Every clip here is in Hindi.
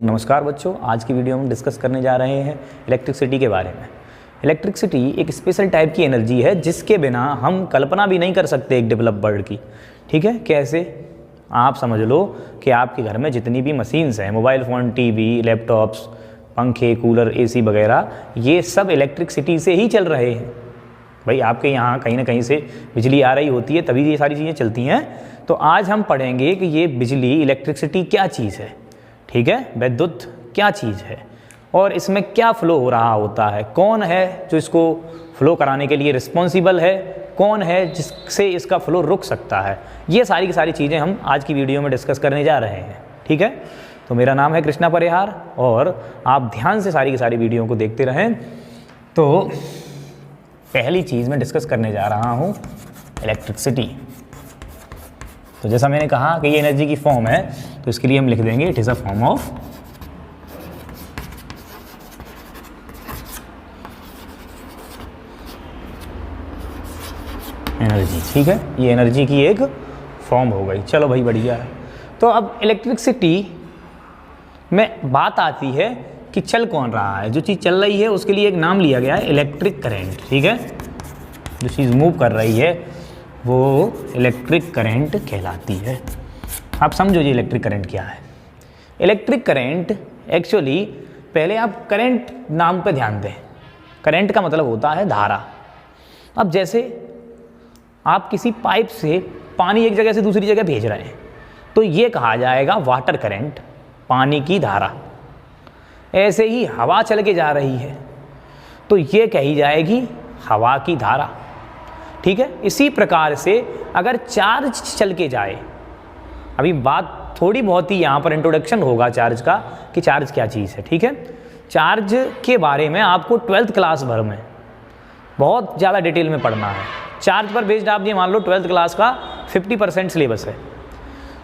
नमस्कार बच्चों, आज की वीडियो में डिस्कस करने जा रहे हैं इलेक्ट्रिसिटी के बारे में। इलेक्ट्रिसिटी एक स्पेशल टाइप की एनर्जी है जिसके बिना हम कल्पना भी नहीं कर सकते एक डेवलप वर्ल्ड की। ठीक है, कैसे? आप समझ लो कि आपके घर में जितनी भी मशीन्स हैं, मोबाइल फ़ोन, टीवी, लैपटॉप्स, पंखे, कूलर, एसी वगैरह, ये सब इलेक्ट्रिसिटी से ही चल रहे हैं। भाई आपके यहाँ कहीं ना कहीं से बिजली आ रही होती है, तभी ये सारी चीज़ें चलती हैं। तो आज हम पढ़ेंगे कि ये बिजली, इलेक्ट्रिसिटी क्या चीज़ है। ठीक है, विद्युत क्या चीज़ है और इसमें क्या फ़्लो हो रहा होता है, कौन है जो इसको फ़्लो कराने के लिए रिस्पॉन्सिबल है, कौन है जिससे इसका फ़्लो रुक सकता है, ये सारी की सारी चीज़ें हम आज की वीडियो में डिस्कस करने जा रहे हैं। ठीक है, तो मेरा नाम है कृष्णा परिहार और आप ध्यान से सारी की सारी वीडियो को देखते रहें। तो पहली चीज़ मैं डिस्कस करने जा रहा हूँ इलेक्ट्रिसिटी। तो जैसा मैंने कहा कि ये एनर्जी की फॉर्म है, तो इसके लिए हम लिख देंगे it is a form of energy. ठीक है, ये एनर्जी की एक फॉर्म हो गई। चलो भाई, बढ़िया है। तो अब इलेक्ट्रिसिटी में बात आती है कि चल कौन रहा है। जो चीज़ चल रही है उसके लिए एक नाम लिया गया है, इलेक्ट्रिक करंट। ठीक है, जो चीज़ मूव कर रही है वो इलेक्ट्रिक करंट कहलाती है। आप समझो जी इलेक्ट्रिक करंट क्या है। इलेक्ट्रिक करंट एक्चुअली, पहले आप करंट नाम पे ध्यान दें। करंट का मतलब होता है धारा। अब जैसे आप किसी पाइप से पानी एक जगह से दूसरी जगह भेज रहे हैं तो ये कहा जाएगा वाटर करंट, पानी की धारा। ऐसे ही हवा चल के जा रही है तो ये कही जाएगी हवा की धारा। ठीक है, इसी प्रकार से अगर चार्ज चल के जाए, अभी बात थोड़ी बहुत ही यहाँ पर इंट्रोडक्शन होगा चार्ज का कि चार्ज क्या चीज़ है। ठीक है, चार्ज के बारे में आपको 12th क्लास भर में बहुत ज़्यादा डिटेल में पढ़ना है। चार्ज पर बेस्ड आप ये मान लो 12th क्लास का 50% सिलेबस है।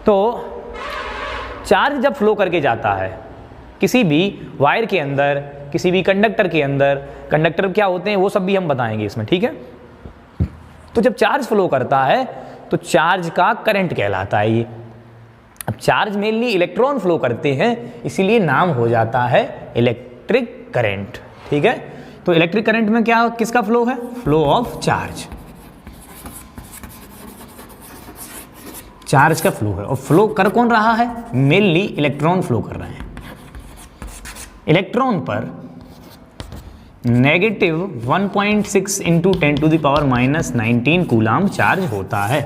तो चार्ज जब फ्लो करके जाता है किसी भी वायर के अंदर, किसी भी कंडक्टर के अंदर, कंडक्टर क्या होते हैं वो सब भी हम बताएंगे इसमें। ठीक है, तो जब चार्ज फ्लो करता है तो चार्ज का करंट कहलाता है ये। अब चार्ज मेनली इलेक्ट्रॉन फ्लो करते हैं, इसीलिए नाम हो जाता है इलेक्ट्रिक करंट। ठीक है, तो इलेक्ट्रिक करंट में क्या, किसका फ्लो है? Flow of charge. चार्ज का फ्लो है और फ्लो कर कौन रहा है? मेनली इलेक्ट्रॉन फ्लो कर रहे हैं। इलेक्ट्रॉन पर नेगेटिव 1.6 इंटू 10⁻⁻19 कूलाम चार्ज होता है।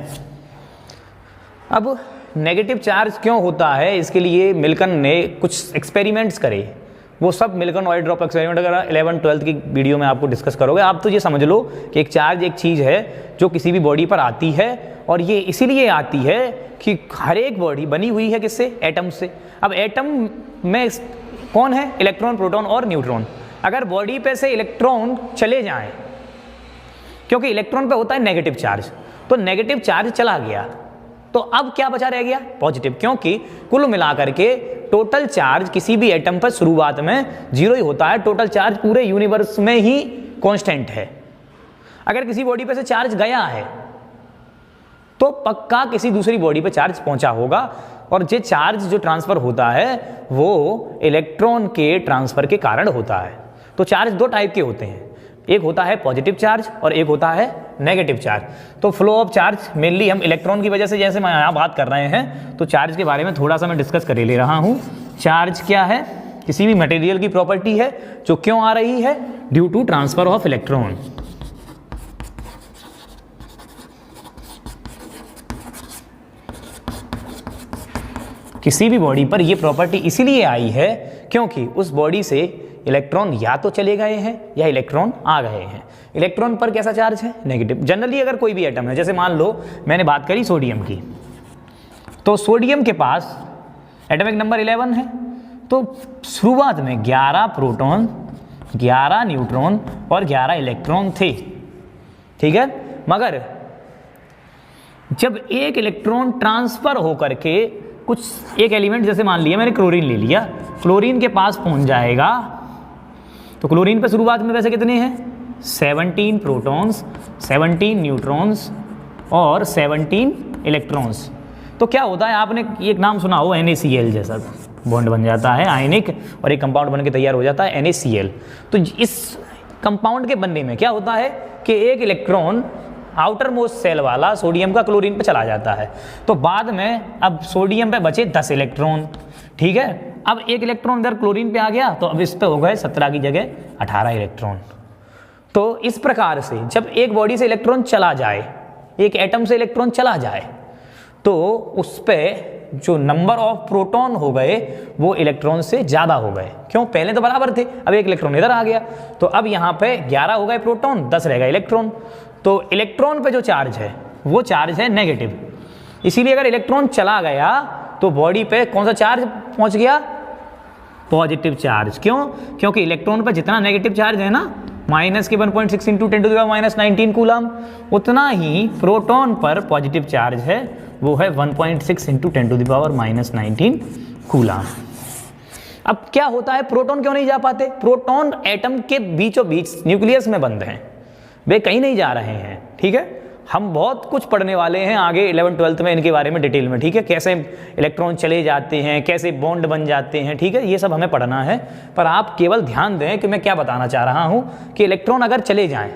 अब नेगेटिव चार्ज क्यों होता है, इसके लिए मिल्कन ने कुछ एक्सपेरिमेंट्स करे। वो सब मिल्कन वाइट ड्रॉप एक्सपेरिमेंट अगर 11th-12th की वीडियो में आपको डिस्कस करोगे। आप तो ये समझ लो कि एक चार्ज एक चीज़ है जो किसी भी बॉडी पर आती है और ये इसीलिए आती है कि हर एक बॉडी बनी हुई है किससे? एटम से। अब एटम में कौन है? इलेक्ट्रॉन, प्रोटॉन और न्यूट्रॉन। अगर बॉडी पे से इलेक्ट्रॉन चले जाएं, क्योंकि इलेक्ट्रॉन पे होता है नेगेटिव चार्ज, तो नेगेटिव चार्ज चला गया तो अब क्या बचा रह गया? पॉजिटिव। क्योंकि कुल मिलाकर के टोटल चार्ज किसी भी एटम पर शुरुआत में 0 ही होता है। टोटल चार्ज पूरे यूनिवर्स में ही कांस्टेंट है। अगर किसी बॉडी पे से चार्ज गया है तो पक्का किसी दूसरी बॉडी पे चार्ज पहुंचा होगा और ये चार्ज जो ट्रांसफर होता है वो इलेक्ट्रॉन के ट्रांसफर के कारण होता है। तो चार्ज दो टाइप के होते हैं, एक होता है पॉजिटिव चार्ज और एक होता है नेगेटिव चार्ज। तो फ्लो ऑफ चार्ज मेनली हम इलेक्ट्रॉन की वजह से, जैसे मैं यहाँ बात कर रहे हैं, तो चार्ज के बारे में थोड़ा सा मैं डिस्कस कर ले रहा हूँ। चार्ज क्या है? किसी भी मटेरियल की प्रॉपर्टी है जो क्यों आ रही है? Due to transfer of electron. किसी भी बॉडी पर यह प्रॉपर्टी इसीलिए आई है क्योंकि उस बॉडी से इलेक्ट्रॉन या तो चले गए हैं या इलेक्ट्रॉन आ गए हैं। इलेक्ट्रॉन पर कैसा चार्ज है? नेगेटिव। जनरली अगर कोई भी एटम है, जैसे मान लो मैंने बात करी सोडियम की, तो सोडियम के पास एटॉमिक नंबर 11 है। तो शुरुआत में 11 प्रोटॉन, 11 न्यूट्रॉन और 11 इलेक्ट्रॉन थे। ठीक है, मगर जब एक इलेक्ट्रॉन ट्रांसफर होकर के कुछ एक एलिमेंट, जैसे मान लिया मैंने क्लोरीन ले लिया, क्लोरीन के पास पहुंच जाएगा तो क्लोरीन पे शुरुआत में वैसे कितने हैं? 17 प्रोटॉन्स, 17 न्यूट्रॉन्स और 17 इलेक्ट्रॉन्स। तो क्या होता है, आपने एक नाम सुना हो NaCl जैसा, बॉन्ड बन जाता है आयनिक, और एक कंपाउंड बन के तैयार हो जाता है NaCl। तो इस कंपाउंड के बनने में क्या होता है कि एक इलेक्ट्रॉन आउटर मोस्ट सेल वाला सोडियम का क्लोरीन पे चला जाता है, तो बाद में अब सोडियम पे बचे 10 इलेक्ट्रॉन, ठीक है। अब एक इलेक्ट्रॉन इधर क्लोरीन पे आ गया, तो अब इस पे हो गए 17 की जगह 18 इलेक्ट्रॉन। तो इस प्रकार से जब एक बॉडी से इलेक्ट्रॉन चला जाए, एक एटम से इलेक्ट्रॉन चला जाए, तो उस पे जो नंबर ऑफ प्रोटॉन हो गए वो इलेक्ट्रॉन से ज़्यादा हो गए। क्यों? पहले तो बराबर थे, अब एक इलेक्ट्रॉन इधर आ गया, तो अब यहाँ पे 11 हो गए प्रोटॉन, 10 रह गए इलेक्ट्रॉन। तो इलेक्ट्रॉन पे जो चार्ज है वो चार्ज है नेगेटिव, इसीलिए अगर इलेक्ट्रॉन चला गया तो बॉडी पे कौन सा चार्ज पहुँच गया? Positive charge. क्यों? क्योंकि इलेक्ट्रॉन पे जितना नेगेटिव चार्ज है ना, माइनस के 1.6 इंटू 10⁻⁻19 कूलम, उतना ही प्रोटॉन पर पॉजिटिव चार्ज है, वो है 1.6 इंटू 10⁻⁻19 कूलम। अब क्या होता है, प्रोटॉन क्यों नहीं जा पाते? प्रोटॉन एटम के बीचों बीच न्यूक्लियस में बंद हैं, वे कहीं नहीं जा रहे हैं, ठीक है। हम बहुत कुछ पढ़ने वाले हैं आगे 11th-12th में इनके बारे में डिटेल में, ठीक है, कैसे इलेक्ट्रॉन चले जाते हैं, कैसे बॉन्ड बन जाते हैं, ठीक है, ये सब हमें पढ़ना है। पर आप केवल ध्यान दें कि मैं क्या बताना चाह रहा हूं कि इलेक्ट्रॉन अगर चले जाएं,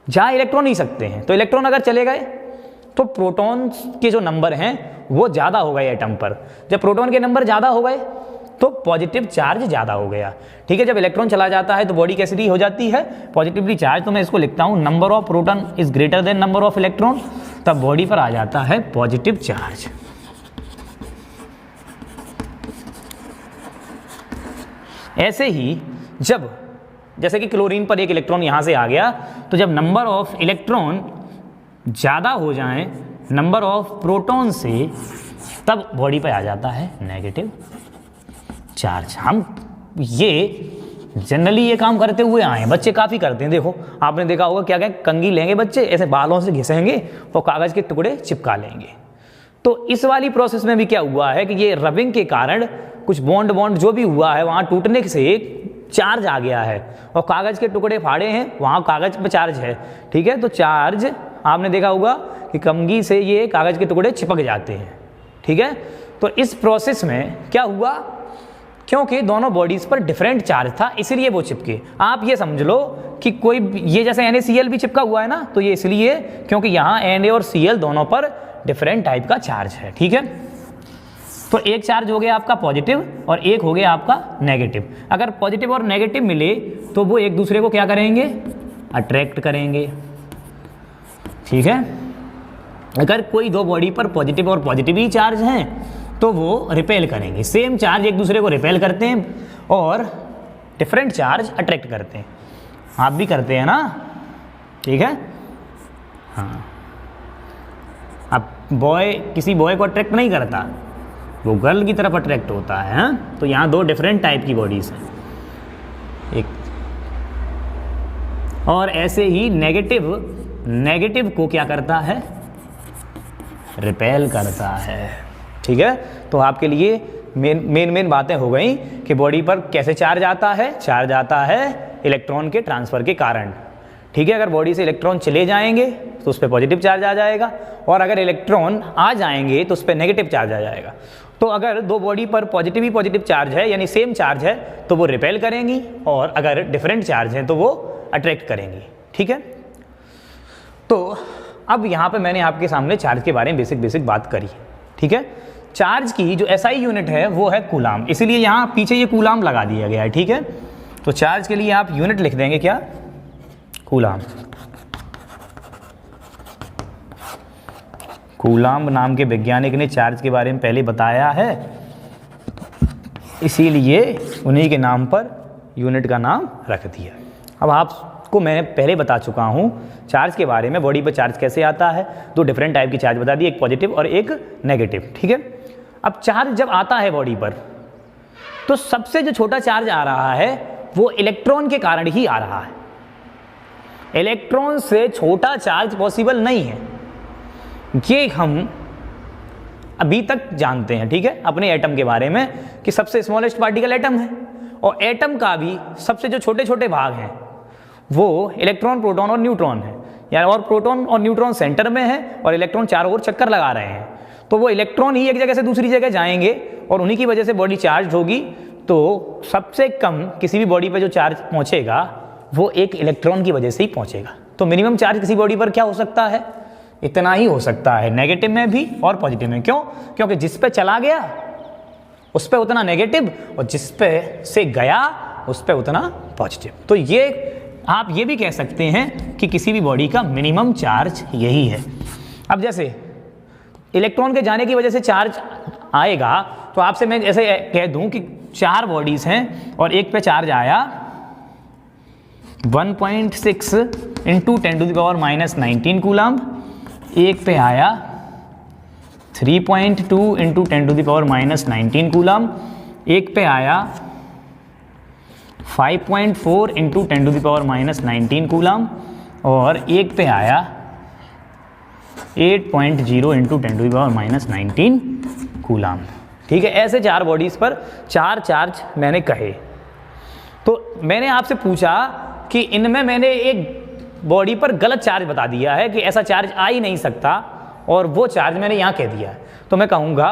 जा इलेक्ट्रॉन नहीं सकते हैं, तो इलेक्ट्रॉन अगर चले गए तो प्रोटॉन के जो नंबर हैं वो ज़्यादा हो गए एटम पर। जब प्रोटॉन के नंबर ज़्यादा हो गए तो पॉजिटिव चार्ज ज़्यादा हो गया, ठीक है। जब इलेक्ट्रॉन चला जाता है तो बॉडी कैसी हो जाती है? Positively charge. तो मैं इसको लिखता हूँ, number of proton is greater than number of electron, तब बॉडी पर आ जाता है पॉजिटिव चार्ज। ऐसे ही जब जैसे कि क्लोरीन पर एक इलेक्ट्रॉन यहाँ से आ गया, तो जब नंबर ऑफ इलेक्ट्रॉन ज़्यादा हो जाएं नंबर ऑफ प्रोटॉन से, तब बॉडी पे आ जाता है नेगेटिव चार्ज। हम ये जनरली ये काम करते हुए आए हैं, बच्चे काफ़ी करते हैं। देखो आपने देखा होगा क्या क्या, कंघी लेंगे बच्चे, ऐसे बालों से घिसेंगे और कागज़ के टुकड़े चिपका लेंगे। तो इस वाली प्रोसेस में भी क्या हुआ है कि ये रबिंग के कारण कुछ बॉन्ड जो भी हुआ है वहाँ टूटने से चार्ज आ गया है, और कागज़ के टुकड़े फाड़े हैं, वहाँ कागज़ पे चार्ज है, ठीक है। तो चार्ज आपने देखा होगा कि कंघी से ये कागज़ के टुकड़े चिपक जाते हैं, ठीक है। तो इस प्रोसेस में क्या हुआ, क्योंकि दोनों बॉडीज पर डिफरेंट चार्ज था इसलिए वो चिपके। आप ये समझ लो कि कोई ये जैसे NaCl भी चिपका हुआ है ना, तो ये इसलिए क्योंकि यहाँ Na और Cl दोनों पर डिफरेंट टाइप का चार्ज है, ठीक है। तो एक चार्ज हो गया आपका पॉजिटिव और एक हो गया आपका नेगेटिव। अगर पॉजिटिव और नेगेटिव मिले तो वो एक दूसरे को क्या करेंगे? अट्रैक्ट करेंगे, ठीक है। अगर कोई दो बॉडी पर पॉजिटिव और पॉजिटिव ही चार्ज हैं तो वो रिपेल करेंगे, सेम चार्ज एक दूसरे को रिपेल करते हैं और डिफरेंट चार्ज अट्रैक्ट करते हैं। आप भी करते हैं ना, ठीक है। हाँ, अब बॉय किसी बॉय को अट्रैक्ट नहीं करता, वो गर्ल की तरफ अट्रैक्ट होता है, हाँ? तो यहाँ दो डिफरेंट टाइप की बॉडीज हैं, एक और ऐसे ही नेगेटिव को क्या करता है? रिपेल करता है, ठीक है। तो आपके लिए मेन बातें हो गई कि बॉडी पर कैसे चार्ज आता है। चार्ज आता है इलेक्ट्रॉन के ट्रांसफर के कारण, ठीक है। अगर बॉडी से इलेक्ट्रॉन चले जाएंगे तो उस पर पॉजिटिव चार्ज आ जाएगा, और अगर इलेक्ट्रॉन आ जाएंगे तो उस पर नेगेटिव चार्ज आ जाएगा। तो अगर दो बॉडी पर पॉजिटिव चार्ज है यानी सेम चार्ज है तो वो रिपेल करेंगी, और अगर डिफरेंट चार्ज है तो वो अट्रैक्ट करेंगी, ठीक है। तो अब यहाँ पे मैंने आपके सामने चार्ज के बारे में बेसिक बात करी, ठीक है। चार्ज की जो SI यूनिट है वो है कूलाम, इसीलिए यहाँ पीछे ये कूलाम लगा दिया गया है, ठीक है। तो चार्ज के लिए आप यूनिट लिख देंगे क्या? कूलाम। कूलाम नाम के वैज्ञानिक ने चार्ज के बारे में पहले बताया है, इसीलिए उन्हीं के नाम पर यूनिट का नाम रख दिया। अब आपको मैं पहले बता चुका हूँ चार्ज के बारे में, बॉडी पर चार्ज कैसे आता है। दो डिफरेंट टाइप की चार्ज बता दी, एक पॉजिटिव और एक नेगेटिव, ठीक है। अब चार्ज जब आता है बॉडी पर तो सबसे जो छोटा चार्ज आ रहा है वो इलेक्ट्रॉन के कारण ही आ रहा है। इलेक्ट्रॉन से छोटा चार्ज पॉसिबल नहीं है, ये हम अभी तक जानते हैं, ठीक है, अपने एटम के बारे में कि सबसे स्मॉलेस्ट पार्टिकल एटम है, और एटम का भी सबसे जो छोटे भाग हैं वो इलेक्ट्रॉन, प्रोटॉन और न्यूट्रॉन है, यानी और प्रोटॉन और न्यूट्रॉन सेंटर में है और इलेक्ट्रॉन चारों ओर चक्कर लगा रहे हैं। तो वो इलेक्ट्रॉन ही एक जगह से दूसरी जगह जाएंगे और उन्हीं की वजह से बॉडी चार्ज होगी। तो सबसे कम किसी भी बॉडी पर जो चार्ज पहुंचेगा वो एक इलेक्ट्रॉन की वजह से ही पहुंचेगा। तो मिनिमम चार्ज किसी बॉडी पर क्या हो सकता है? इतना ही हो सकता है, नेगेटिव में भी और पॉजिटिव में। क्यों? क्योंकि जिस पे चला गया उस पे उतना नेगेटिव और जिस पे से गया उस पे उतना पॉजिटिव। तो ये आप ये भी कह सकते हैं कि किसी भी बॉडी का मिनिमम चार्ज यही है। अब जैसे इलेक्ट्रॉन के जाने की वजह से चार्ज आएगा, तो आपसे मैं ऐसे कह दूं कि 4 बॉडीज हैं और एक पे चार्ज आया 1.6 इंटू 10⁻⁻19 कूलम, एक पे आया 3.2 इंटू 10⁻⁻19 कूलम, एक पे आया 5.4 इंटू 10⁻⁻19 कूलम और एक पे आया 8.0 इंटू 10⁻⁻19 कूलम। ठीक है, ऐसे 4 बॉडीज पर 4 चार्ज मैंने कहे। तो मैंने आपसे पूछा कि इनमें मैंने एक बॉडी पर गलत चार्ज बता दिया है कि ऐसा चार्ज आ ही नहीं सकता, और वो चार्ज मैंने यहाँ कह दिया है। तो मैं कहूँगा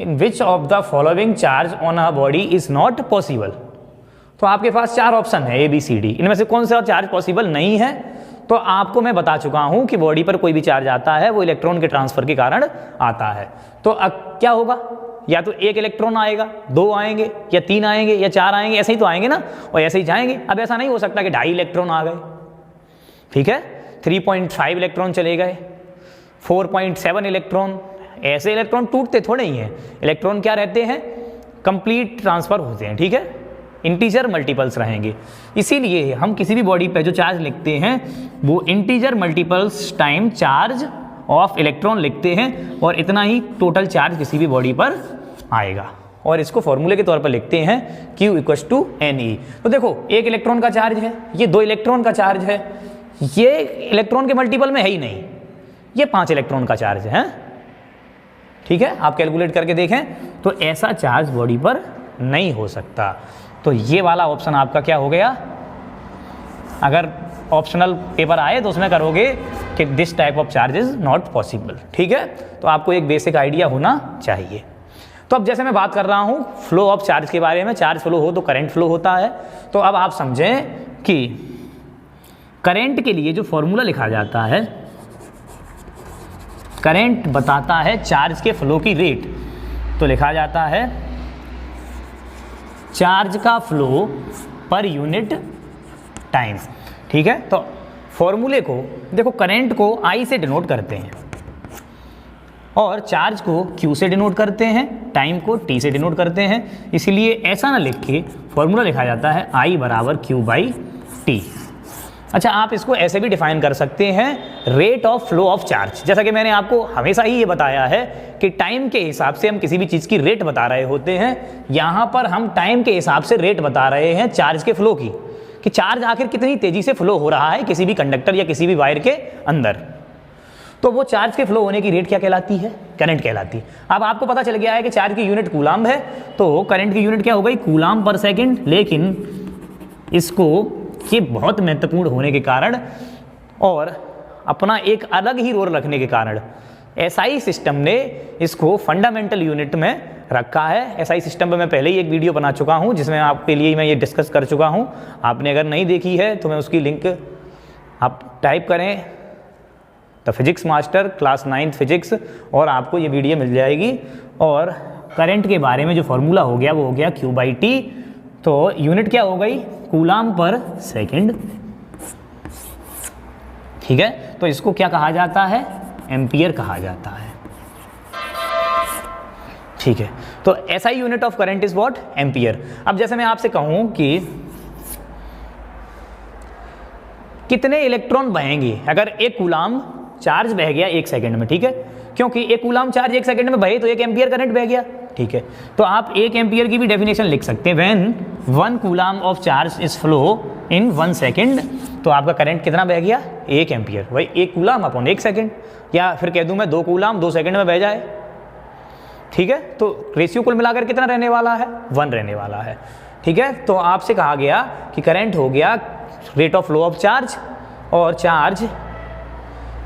in which of the following charge on a body is not possible. तो आपके पास 4 ऑप्शन है ABCD, इनमें से कौन सा चार्ज पॉसिबल नहीं है? तो आपको मैं बता चुका हूं कि बॉडी पर कोई भी चार्ज आता है वो इलेक्ट्रॉन के ट्रांसफर के कारण आता है। तो अब क्या होगा? या तो 1 इलेक्ट्रॉन आएगा, 2 आएंगे, या 3 आएंगे, या 4 आएंगे, ऐसे ही तो आएंगे ना, और ऐसे ही जाएंगे। अब ऐसा नहीं हो सकता कि 2.5 इलेक्ट्रॉन आ गए, ठीक है, 3.5 इलेक्ट्रॉन चले गए, 4.7 इलेक्ट्रॉन। ऐसे इलेक्ट्रॉन टूटते थोड़े ही हैं, इलेक्ट्रॉन क्या रहते हैं? कंप्लीट ट्रांसफर होते हैं, ठीक है, इंटीजर मल्टीपल्स रहेंगे। इसीलिए हम किसी भी बॉडी पे जो चार्ज लिखते हैं वो integer multiples time charge of electron लिखते हैं, और इतना ही टोटल चार्ज किसी भी बॉडी पर आएगा, और इसको फॉर्मूले के तौर पर लिखते हैं Q = Ne। तो देखो 1 इलेक्ट्रॉन का चार्ज है, ये 2 इलेक्ट्रॉन का चार्ज है, ये इलेक्ट्रॉन के मल्टीपल में है ही नहीं, ये 5 इलेक्ट्रॉन का चार्ज है। ठीक है, आप कैलकुलेट करके देखें तो ऐसा चार्ज बॉडी पर नहीं हो सकता। तो ये वाला ऑप्शन आपका क्या हो गया? अगर ऑप्शनल पेपर आए तो उसमें करोगे कि this type of charge is not possible. ठीक है, तो आपको एक बेसिक आइडिया होना चाहिए। तो अब जैसे मैं बात कर रहा हूँ फ्लो ऑफ चार्ज के बारे में, चार्ज फ्लो हो तो करंट फ्लो होता है। तो अब आप समझें कि करंट के लिए जो फॉर्मूला लिखा जाता है, करंट बताता है चार्ज के फ्लो की रेट। तो लिखा जाता है चार्ज का फ्लो पर यूनिट टाइम। ठीक है, तो फॉर्मूले को देखो, करंट को I से डिनोट करते हैं और चार्ज को Q से डिनोट करते हैं, टाइम को T से डिनोट करते हैं। इसलिए ऐसा ना लिख के फॉर्मूला लिखा जाता है I = Q/T। अच्छा, आप इसको ऐसे भी डिफाइन कर सकते हैं rate of flow of charge. जैसा कि मैंने आपको हमेशा ही ये बताया है कि टाइम के हिसाब से हम किसी भी चीज़ की रेट बता रहे होते हैं। यहाँ पर हम टाइम के हिसाब से रेट बता रहे हैं चार्ज के फ्लो की, कि चार्ज आखिर कितनी तेज़ी से फ्लो हो रहा है किसी भी कंडक्टर या किसी भी वायर के अंदर। तो वो चार्ज के फ्लो होने की रेट क्या कहलाती है? करंट कहलाती है। अब आपको पता चल गया है कि चार्ज की यूनिट कूलाम्ब है, तो करंट की यूनिट क्या हो गई? कूलाम्ब पर सेकेंड। लेकिन इसको ये बहुत महत्वपूर्ण होने के कारण और अपना एक अलग ही रोल रखने के कारण SI सिस्टम ने इसको फंडामेंटल यूनिट में रखा है। SI सिस्टम पर मैं पहले ही एक वीडियो बना चुका हूं जिसमें आपके लिए मैं ये डिस्कस कर चुका हूं। आपने अगर नहीं देखी है तो मैं उसकी लिंक आप टाइप करें the physics master class 9th physics और आपको ये वीडियो मिल जाएगी। और करंट के बारे में जो फॉर्मूला हो गया वो हो गया Q/T। तो यूनिट क्या हो गई? कूलाम्ब पर सेकेंड। ठीक है, तो इसको क्या कहा जाता है? एम्पियर कहा जाता है। ठीक है, तो SI unit of current is what? Ampere. अब जैसे मैं आपसे कहूं कि कितने इलेक्ट्रॉन बहेंगे अगर एक कूलाम्ब चार्ज बह गया 1 सेकंड में। ठीक है, क्योंकि एक कूलाम्ब चार्ज 1 सेकंड में बहे तो 1 एम्पियर करंट बह गया। ठीक है, तो आप 1 एम्पियर की भी डेफिनेशन लिख सकते हैं। When 1 coulomb of charge is flow in 1 second, तो आपका करंट कितना बह गया? 1 एम्पियर। वही 1 कूलाम्ब अपॉन 1 सेकंड, या फिर कह दूं मैं 2 कूलाम्ब 2 सेकंड में बह जाए। ठीक है, तो रेशियो कुल मिलाकर कितना रहने वाला है? 1 रहने वाला है। ठीक है, तो आपसे कहा गया कि करंट हो गया rate of flow of charge, और चार्ज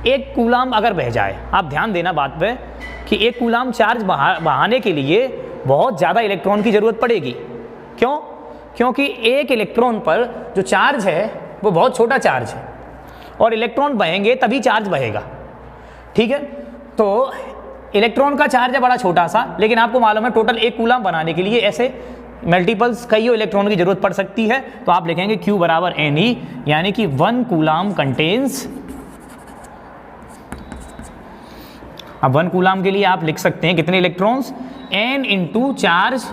1 कूलाम्ब अगर बह जाए, आप ध्यान देना बात पे, कि 1 कूलाम चार्ज बहाने के लिए बहुत ज़्यादा इलेक्ट्रॉन की ज़रूरत पड़ेगी। क्यों? क्योंकि एक इलेक्ट्रॉन पर जो चार्ज है वो बहुत छोटा चार्ज है और इलेक्ट्रॉन बहेंगे तभी चार्ज बहेगा। ठीक है, तो इलेक्ट्रॉन का चार्ज है बड़ा छोटा सा, लेकिन आपको मालूम है टोटल 1 कूलाम बनाने के लिए ऐसे मल्टीपल्स कई इलेक्ट्रॉन की जरूरत पड़ सकती है। तो आप लिखेंगे Q बराबर Ne, यानी कि 1 कूलाम कंटेन्स, अब 1 कूलाम के लिए आप लिख सकते हैं कितने electrons, N into charge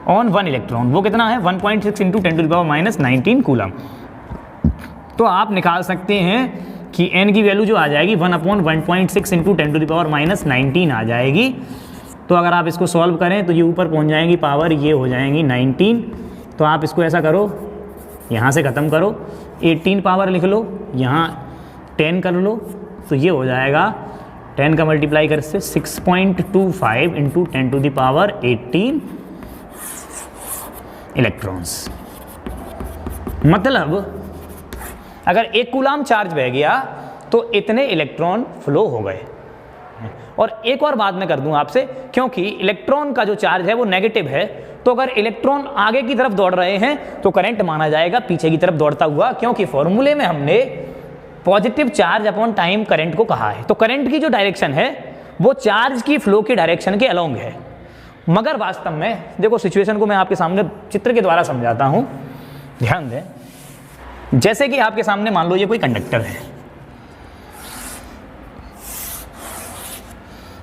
on 1 electron, वो कितना है 1.6 इंटू 10⁻⁻19 कूलाम। तो आप निकाल सकते हैं कि n की वैल्यू जो आ जाएगी 1/1.6 इंटू 10⁻⁻19 आ जाएगी। तो अगर आप इसको सॉल्व करें तो ये ऊपर पहुंच जाएंगी पावर, ये हो जाएंगी 19। तो आप इसको ऐसा करो, यहाँ से ख़त्म करो, 18 पावर लिख लो, यहाँ 10 कर लो, तो ये हो जाएगा 10 का मल्टीप्लाई कर से 6.25 इंटू 10⁻18 इलेक्ट्रॉन्स। मतलब अगर 1 कूलाम चार्ज बह गया तो इतने इलेक्ट्रॉन फ्लो हो गए। और एक और बात मैं कर दूं आपसे, क्योंकि इलेक्ट्रॉन का जो चार्ज है वो नेगेटिव है, तो अगर इलेक्ट्रॉन आगे की तरफ दौड़ रहे हैं तो करंट माना जाएगा पीछे की तरफ दौड़ता हुआ, क्योंकि फॉर्मूले में हमने positive charge upon time current को कहा है। तो करंट की जो डायरेक्शन है वो चार्ज की फ्लो की डायरेक्शन के अलोंग है। मगर वास्तव में देखो, सिचुएशन को मैं आपके सामने चित्र के द्वारा समझाता हूं, ध्यान दें। जैसे कि आपके सामने मान लो ये कोई कंडक्टर है,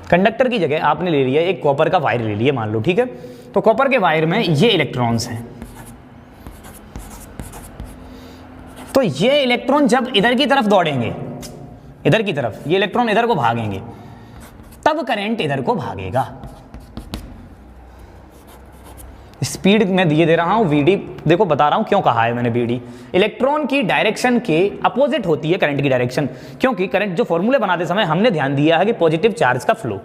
कंडक्टर की जगह आपने ले लिया एक कॉपर का वायर ले लिया मान लो, ठीक है। तो कॉपर के वायर में ये इलेक्ट्रॉन्स हैं, तो ये इलेक्ट्रॉन जब इधर की तरफ दौड़ेंगे, इधर की तरफ ये इलेक्ट्रॉन इधर को भागेंगे, तब करंट इधर को भागेगा। स्पीड में दिए दे रहा हूं Vd, देखो बता रहा हूं क्यों कहा है मैंने Vd। इलेक्ट्रॉन की डायरेक्शन के अपोजिट होती है करंट की डायरेक्शन, क्योंकि करंट जो फॉर्मूले बनाते समय हमने ध्यान दिया है कि पॉजिटिव चार्ज का फ्लो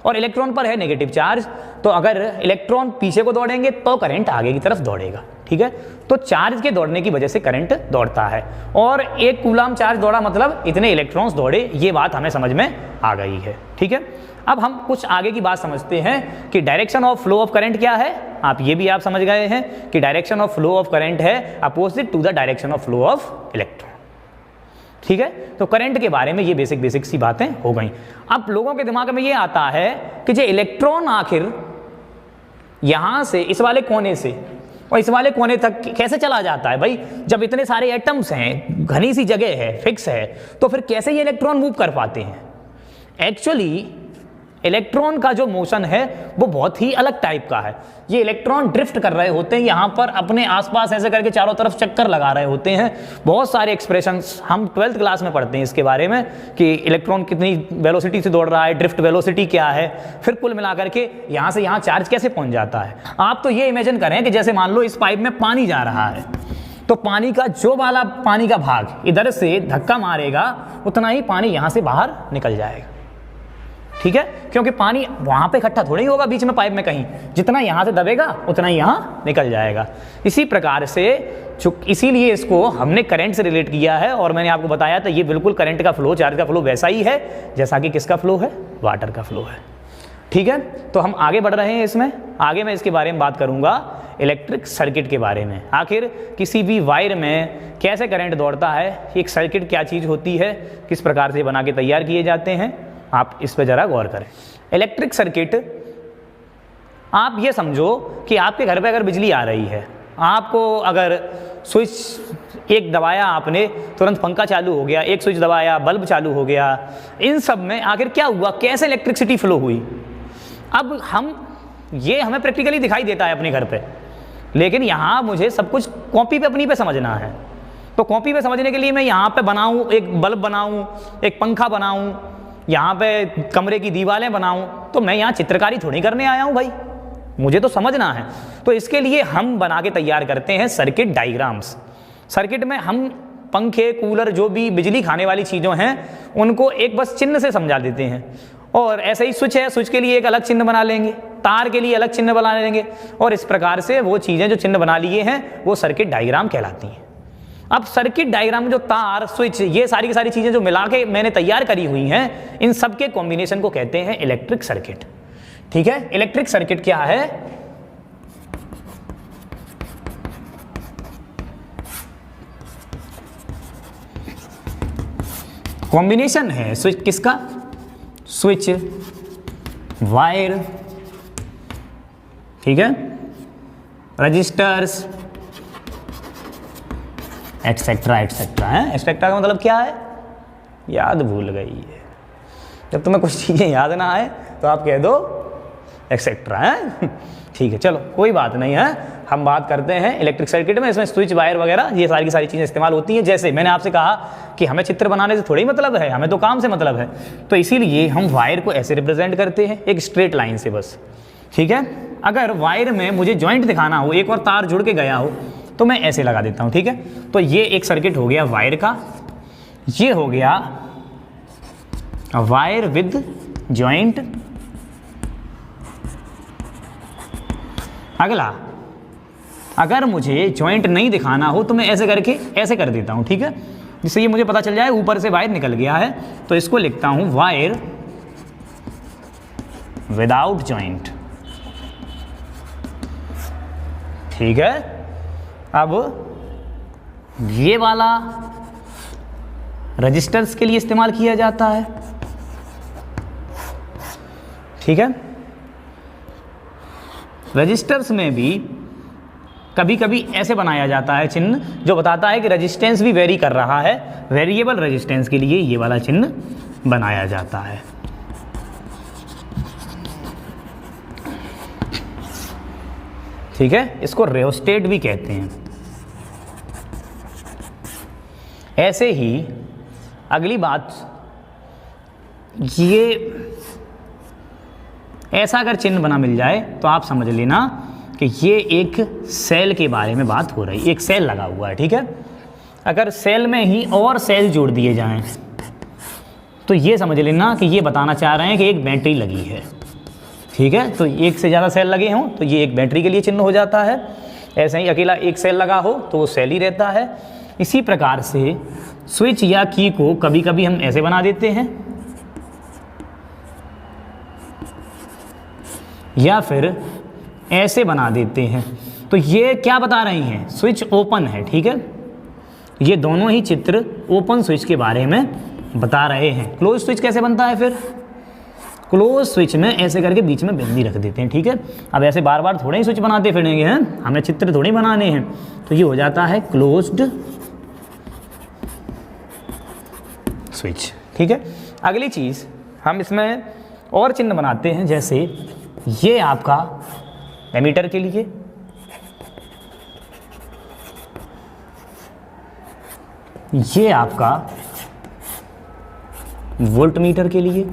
और इलेक्ट्रॉन पर है नेगेटिव चार्ज। तो अगर इलेक्ट्रॉन पीछे को दौड़ेंगे तो करंट आगे की तरफ दौड़ेगा, ठीक है। तो चार्ज के दौड़ने की वजह से करंट दौड़ता है, और 1 कूलाम चार्ज दौड़ा मतलब इतने इलेक्ट्रॉन्स दौड़े, ये बात हमें समझ में आ गई है, ठीक है। अब हम कुछ आगे की बात समझते हैं कि direction of flow of current क्या है। आप ये भी आप समझ गए हैं कि direction of flow of current है opposite to the direction of flow of electron, ठीक है। तो करंट के बारे में ये बेसिक सी बातें हो गई। अब लोगों के दिमाग में ये आता है कि जो इलेक्ट्रॉन आखिर यहां से इस वाले कोने से और इस वाले कोने तक कैसे चला जाता है भाई। जब इतने सारे एटम्स हैं, घनी सी जगह है, फिक्स है, तो फिर कैसे ये इलेक्ट्रॉन मूव कर पाते हैं। एक्चुअली इलेक्ट्रॉन का जो मोशन है वो बहुत ही अलग टाइप का है। ये इलेक्ट्रॉन ड्रिफ्ट कर रहे होते हैं, यहाँ पर अपने आसपास ऐसे करके चारों तरफ चक्कर लगा रहे होते हैं। बहुत सारे एक्सप्रेशंस हम 12th क्लास में पढ़ते हैं इसके बारे में कि इलेक्ट्रॉन कितनी वेलोसिटी से दौड़ रहा है, ड्रिफ्ट वेलोसिटी क्या है, फिर कुल मिलाकर के यहाँ से यहाँ चार्ज कैसे पहुँच जाता है। आप तो ये इमेजिन करें कि जैसे मान लो इस पाइप में पानी जा रहा है, तो पानी का जो वाला पानी का भाग इधर से धक्का मारेगा उतना ही पानी यहाँ से बाहर निकल जाएगा, ठीक है। क्योंकि पानी वहां पे इकट्ठा थोड़ी होगा बीच में पाइप में कहीं, जितना यहां से दबेगा उतना ही यहां निकल जाएगा। इसी प्रकार से इसीलिए इसको हमने करंट से रिलेट किया है, और मैंने आपको बताया था ये बिल्कुल करंट का फ्लो, चार्ज का फ्लो वैसा ही है जैसा कि किसका फ्लो है, वाटर का फ्लो है, ठीक है। तो हम आगे बढ़ रहे हैं इसमें, आगे मैं इसके बारे में बात करूंगा इलेक्ट्रिक सर्किट के बारे में। आखिर किसी भी वायर में कैसे करंट दौड़ता है, एक सर्किट क्या चीज होती है, किस प्रकार से बना के तैयार किए जाते हैं, आप इस पर जरा गौर करें। इलेक्ट्रिक सर्किट, आप ये समझो कि आपके घर पे अगर बिजली आ रही है, आपको अगर स्विच एक दबाया आपने, तुरंत पंखा चालू हो गया, एक स्विच दबाया बल्ब चालू हो गया, इन सब में आखिर क्या हुआ, कैसे इलेक्ट्रिसिटी फ्लो हुई। अब ये हमें प्रैक्टिकली दिखाई देता है अपने घर पे, लेकिन यहाँ मुझे सब कुछ कॉपी पे अपनी पे समझना है। तो कॉपी पे समझने के लिए मैं यहाँ पे बनाऊँ, एक बल्ब बनाऊँ, एक पंखा बनाऊँ, यहाँ पे कमरे की दीवारें बनाऊं, तो मैं यहाँ चित्रकारी थोड़ी करने आया हूँ भाई, मुझे तो समझना है। तो इसके लिए हम बना के तैयार करते हैं सर्किट डायग्राम्स। सर्किट में हम पंखे, कूलर, जो भी बिजली खाने वाली चीज़ों हैं उनको एक बस चिन्ह से समझा देते हैं, और ऐसे ही स्विच है, स्विच के लिए एक अलग चिन्ह बना लेंगे, तार के लिए अलग चिन्ह बना लेंगे, और इस प्रकार से वो चीज़ें जो चिन्ह बना लिए हैं वो सर्किट डायग्राम कहलाती हैं। अब सर्किट डायग्राम में जो तार, स्विच, ये सारी की सारी चीजें जो मिला के मैंने तैयार करी हुई हैं, इन सब के कॉम्बिनेशन को कहते हैं इलेक्ट्रिक सर्किट। ठीक है, इलेक्ट्रिक सर्किट क्या है? कॉम्बिनेशन है स्विच किसका? स्विच, वायर, ठीक है, रजिस्टर्स, एटसेट्रा एटसेट्रा है। एटसेट्रा का मतलब क्या है? याद भूल गई है। जब तुम्हें कुछ चीज़ें याद ना आए तो आप कह दो एटसेट्रा है। ठीक है, चलो कोई बात नहीं है। हम बात करते हैं इलेक्ट्रिक सर्किट में, इसमें स्विच, वायर वगैरह ये सारी की सारी चीज़ें इस्तेमाल होती हैं। जैसे मैंने आपसे कहा कि हमें चित्र बनाने से थोड़ी मतलब है, हमें तो काम से मतलब है, तो इसीलिए हम वायर को ऐसे रिप्रेजेंट करते हैं, एक स्ट्रेट लाइन से बस। ठीक है, अगर वायर में मुझे जॉइंट दिखाना हो, एक और तार जुड़ के गया हो, तो मैं ऐसे लगा देता हूं। ठीक है, तो ये एक सर्किट हो गया वायर का, ये हो गया वायर विद जॉइंट। अगला, अगर मुझे जॉइंट नहीं दिखाना हो तो मैं ऐसे करके ऐसे कर देता हूं। ठीक है, जिससे ये मुझे पता चल जाए ऊपर से वायर निकल गया है, तो इसको लिखता हूं वायर विदाउट जॉइंट। ठीक है, अब ये वाला रजिस्टर्स के लिए इस्तेमाल किया जाता है। ठीक है, रजिस्टर्स में भी कभी कभी ऐसे बनाया जाता है चिन्ह, जो बताता है कि रेजिस्टेंस भी वेरी कर रहा है। वेरिएबल रेजिस्टेंस के लिए ये वाला चिन्ह बनाया जाता है। ठीक है, इसको रेओस्टेट भी कहते हैं। ऐसे ही अगली बात, ये ऐसा अगर चिन्ह बना मिल जाए तो आप समझ लेना कि ये एक सेल के बारे में बात हो रही है। एक सेल लगा हुआ है। ठीक है, अगर सेल में ही और सेल जोड़ दिए जाएं तो ये समझ लेना कि ये बताना चाह रहे हैं कि एक बैटरी लगी है। ठीक है, तो एक से ज़्यादा सेल लगे हों तो ये एक बैटरी के लिए चिन्ह हो जाता है। ऐसे ही अकेला एक सेल लगा हो तो वो सेल ही रहता है। इसी प्रकार से स्विच या की को कभी कभी हम ऐसे बना देते हैं, या फिर ऐसे बना देते हैं। तो ये क्या बता रही हैं? स्विच ओपन है। ठीक है, ये दोनों ही चित्र ओपन स्विच के बारे में बता रहे हैं। क्लोज स्विच कैसे बनता है? फिर क्लोज स्विच में ऐसे करके बीच में बिंदी रख देते हैं। ठीक है, अब ऐसे बार बार थोड़े ही स्विच बनाते फिरेंगे हैं, हमें चित्र थोड़ी बनाने हैं। तो ये हो जाता है क्लोज्ड स्विच। ठीक है, अगली चीज़ हम इसमें और चिन्ह बनाते हैं, जैसे ये आपका एमीटर के लिए, ये आपका वोल्टमीटर के लिए,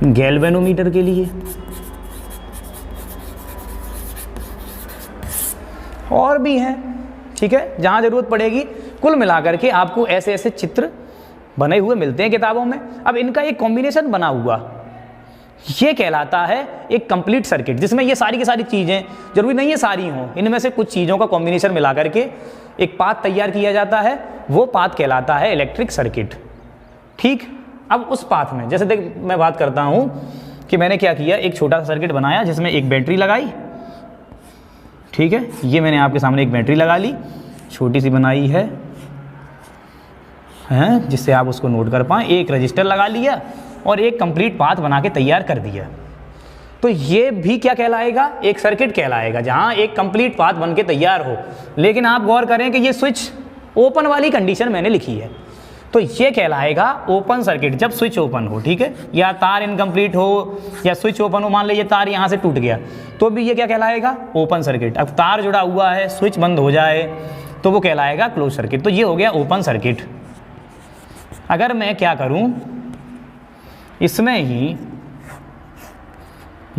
गैल्वेनोमीटर के लिए, और भी हैं। ठीक है, जहां जरूरत पड़ेगी। कुल मिलाकर के आपको ऐसे ऐसे चित्र बने हुए मिलते हैं किताबों में। अब इनका एक कॉम्बिनेशन बना हुआ, ये कहलाता है एक कंप्लीट सर्किट, जिसमें ये सारी की सारी चीज़ें, जरूरी नहीं है सारी हों, इनमें से कुछ चीज़ों का कॉम्बिनेशन मिला करके एक पाथ तैयार किया जाता है। वो पाथ कहलाता है इलेक्ट्रिक सर्किट। ठीक, अब उस पाथ में जैसे देख मैं बात करता हूँ कि मैंने क्या किया, एक छोटा सा सर्किट बनाया जिसमें एक बैटरी लगाई। ठीक है, ये मैंने आपके सामने एक बैटरी लगा ली, छोटी सी बनाई है, जिससे आप उसको नोट कर पाएँ। एक रजिस्टर लगा लिया और एक कंप्लीट पाथ बना के तैयार कर दिया। तो ये भी क्या कहलाएगा? एक सर्किट कहलाएगा, जहाँ एक कंप्लीट पाथ बन के तैयार हो। लेकिन आप गौर करें कि ये स्विच ओपन वाली कंडीशन मैंने लिखी है, तो ये कहलाएगा ओपन सर्किट जब स्विच ओपन हो। ठीक है, या तार इनकम्प्लीट हो या स्विच ओपन हो, मान लीजिए तार यहाँ से टूट गया, तो भी ये क्या कहलाएगा? Open circuit. अब तार जुड़ा हुआ है, स्विच बंद हो जाए तो वो कहलाएगा क्लोज सर्किट। तो ये हो गया ओपन सर्किट। अगर मैं क्या करूं, इसमें ही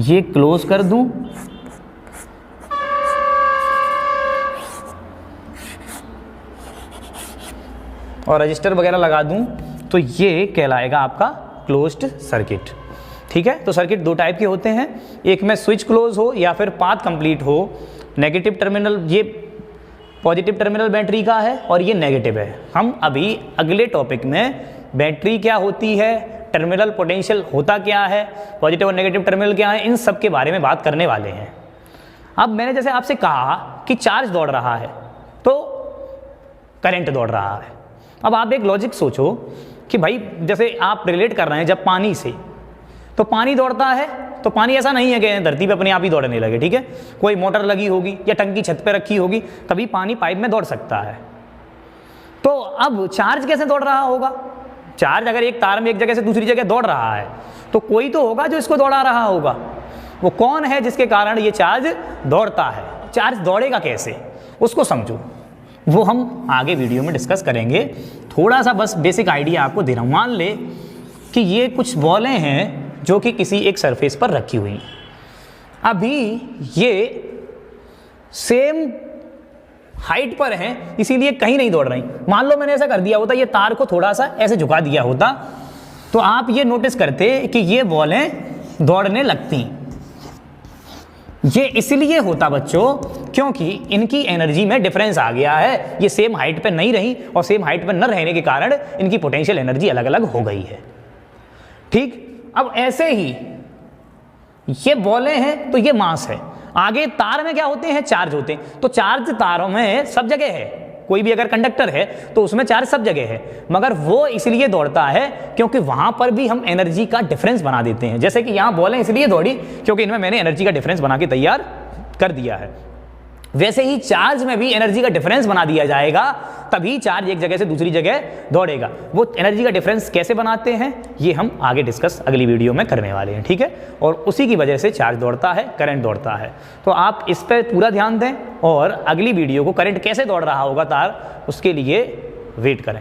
ये क्लोज कर दूं और रजिस्टर वगैरह लगा दूं, तो ये कहलाएगा आपका क्लोज्ड सर्किट। ठीक है। तो सर्किट दो टाइप के होते हैं, एक में स्विच क्लोज हो या फिर पाथ कंप्लीट हो। नेगेटिव टर्मिनल ये पॉजिटिव टर्मिनल बैटरी का है और ये नेगेटिव है। हम अभी अगले टॉपिक में बैटरी क्या होती है, टर्मिनल पोटेंशियल होता क्या है, पॉजिटिव और नेगेटिव टर्मिनल क्या है, इन सब के बारे में बात करने वाले हैं। अब मैंने जैसे आपसे कहा कि चार्ज दौड़ रहा है तो करंट दौड़ रहा है। अब आप एक लॉजिक सोचो कि भाई जैसे आप रिलेट कर रहे हैं जब पानी से, तो पानी दौड़ता है तो पानी ऐसा नहीं है कि धरती पे अपने आप ही दौड़ने लगे, ठीक है। कोई मोटर लगी होगी या टंकी छत पे रखी होगी तभी पानी पाइप में दौड़ सकता है। तो अब चार्ज कैसे दौड़ रहा होगा? चार्ज अगर एक तार में एक जगह से दूसरी जगह दौड़ रहा है तो कोई तो होगा जो इसको दौड़ा रहा होगा। वो कौन है जिसके कारण ये चार्ज दौड़ता है? चार्ज दौड़ेगा कैसे उसको समझो, वो हम आगे वीडियो में डिस्कस करेंगे। थोड़ा सा बस बेसिक आइडिया आपको दे रहा हूँ। मान ले कि ये कुछ बॉलें हैं जो कि किसी एक सरफेस पर रखी हुई हैं। अभी ये सेम हाइट पर हैं इसीलिए कहीं नहीं दौड़ रही। मान लो मैंने ऐसा कर दिया होता, ये तार को थोड़ा सा ऐसे झुका दिया होता तो आप ये नोटिस करते कि ये बॉलें दौड़ने लगती। ये इसलिए होता बच्चों क्योंकि इनकी एनर्जी में डिफरेंस आ गया है। ये सेम हाइट पे नहीं रही और सेम हाइट पे न रहने के कारण इनकी पोटेंशियल एनर्जी अलग अलग हो गई है, ठीक। अब ऐसे ही ये बॉलें हैं तो ये मास है। आगे तार में क्या होते हैं? चार्ज होते हैं। तो चार्ज तारों में सब जगह है, कोई भी अगर कंडक्टर है तो उसमें चार्ज सब जगह है, मगर वो इसलिए दौड़ता है क्योंकि वहां पर भी हम एनर्जी का डिफरेंस बना देते हैं। जैसे कि यहां बॉलें इसलिए दौड़ी क्योंकि इनमें मैंने एनर्जी का डिफरेंस बना के तैयार कर दिया है। वैसे ही चार्ज में भी एनर्जी का डिफरेंस बना दिया जाएगा तभी चार्ज एक जगह से दूसरी जगह दौड़ेगा। वो एनर्जी का डिफरेंस कैसे बनाते हैं ये हम आगे डिस्कस अगली वीडियो में करने वाले हैं, ठीक है। और उसी की वजह से चार्ज दौड़ता है, करंट दौड़ता है। तो आप इस पर पूरा ध्यान दें और अगली वीडियो को करंट कैसे दौड़ रहा होगा तार, उसके लिए वेट करें।